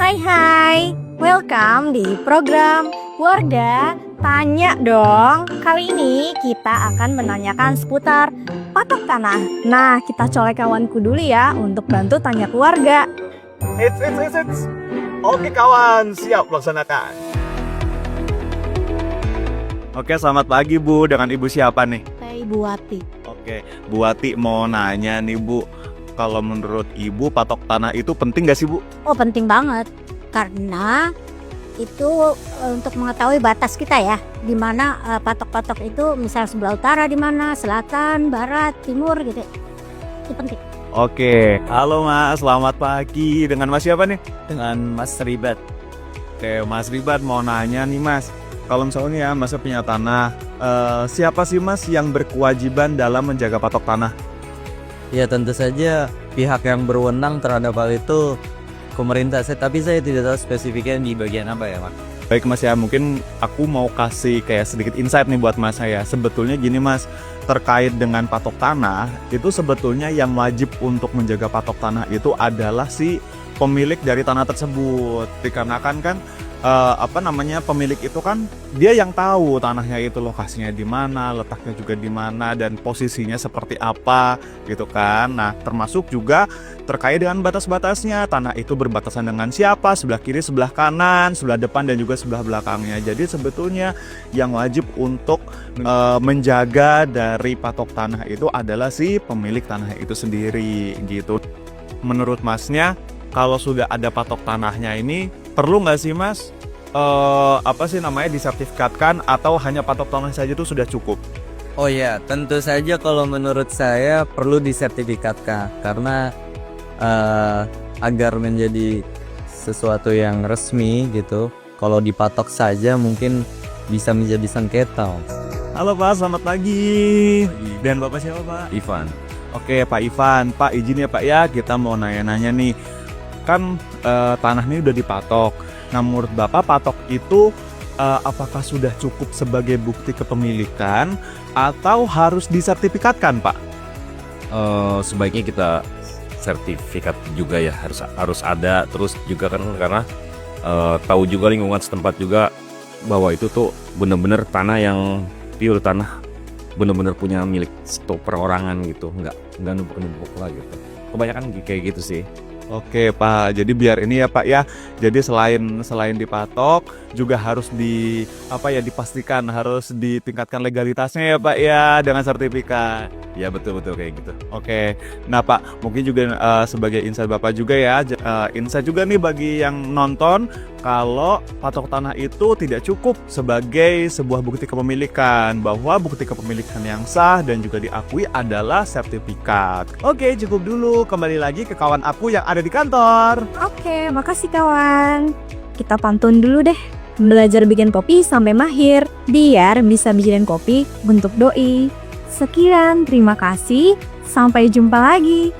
Hai, welcome di program Warga Tanya Dong. Kali ini kita akan menanyakan seputar patok tanah. Nah, kita colek kawanku dulu ya untuk bantu tanya ke warga. Eits. Oke kawan, siap laksanakan. Oke, selamat pagi Bu. Dengan Ibu siapa nih? Saya Ibu Wati. Oke, Bu Wati mau nanya nih Bu. Kalau menurut Ibu patok tanah itu penting gak sih Bu? Oh, penting banget karena itu untuk mengetahui batas kita ya, di mana patok-patok itu misal sebelah utara di mana, selatan, barat, timur gitu. Itu penting. Oke, halo Mas, selamat pagi. Dengan Mas siapa nih? Dengan Mas Ribat. Oke, Mas Ribat mau nanya nih Mas. Kalau misalnya ya Mas punya tanah, siapa sih Mas yang berkewajiban dalam menjaga patok tanah? Ya tentu saja pihak yang berwenang terhadap hal itu pemerintah. Tapi saya tidak tahu spesifiknya di bagian apa ya Mas. Baik Mas ya, mungkin aku mau kasih kayak sedikit insight nih buat Mas saya. Sebetulnya gini Mas, terkait dengan patok tanah, itu sebetulnya yang wajib untuk menjaga patok tanah itu adalah si pemilik dari tanah tersebut. Dikarenakan kan pemilik itu kan dia yang tahu tanahnya itu lokasinya di mana, letaknya juga di mana, dan posisinya seperti apa gitu kan. Nah, termasuk juga terkait dengan batas-batasnya, tanah itu berbatasan dengan siapa, sebelah kiri, sebelah kanan, sebelah depan, dan juga sebelah belakangnya. Jadi sebetulnya yang wajib untuk menjaga dari patok tanah itu adalah si pemilik tanah itu sendiri gitu. Menurut Masnya, kalau sudah ada patok tanahnya ini, perlu nggak sih Mas disertifikatkan, atau hanya patok tanah saja itu sudah cukup? Oh ya, tentu saja kalau menurut saya perlu disertifikatkan karena agar menjadi sesuatu yang resmi gitu. Kalau dipatok saja mungkin bisa menjadi sengketa. Halo Pak, selamat pagi. Dan Bapak siapa Pak? Ivan. Oke Pak Ivan, Pak izin ya Pak ya, kita mau nanya-nanya nih. Kan tanah ini udah dipatok. Nah, menurut Bapak patok itu apakah sudah cukup sebagai bukti kepemilikan atau harus disertifikatkan Pak? Sebaiknya kita sertifikat juga ya, harus ada. Terus juga kan karena tahu juga lingkungan setempat juga bahwa itu tuh benar-benar tanah yang pure, tanah benar-benar punya milik perorangan gitu, nggak numpuk-numpuk lah gitu. Kebanyakan kayak gitu sih. Oke Pak, jadi biar ini ya Pak ya. Jadi selain dipatok juga harus dipastikan, harus ditingkatkan legalitasnya ya Pak ya, dengan sertifikat. Ya betul kayak gitu. Oke, nah Pak, mungkin juga sebagai insight Bapak juga ya, insight juga nih bagi yang nonton, kalau patok tanah itu tidak cukup sebagai sebuah bukti kepemilikan, bahwa bukti kepemilikan yang sah dan juga diakui adalah sertifikat. Oke, cukup dulu, kembali lagi ke kawan aku yang ada di kantor. Oke, makasih kawan. Kita pantun dulu deh. Belajar bikin kopi sampai mahir, biar bisa bikinin kopi untuk doi. Sekian, terima kasih. Sampai jumpa lagi.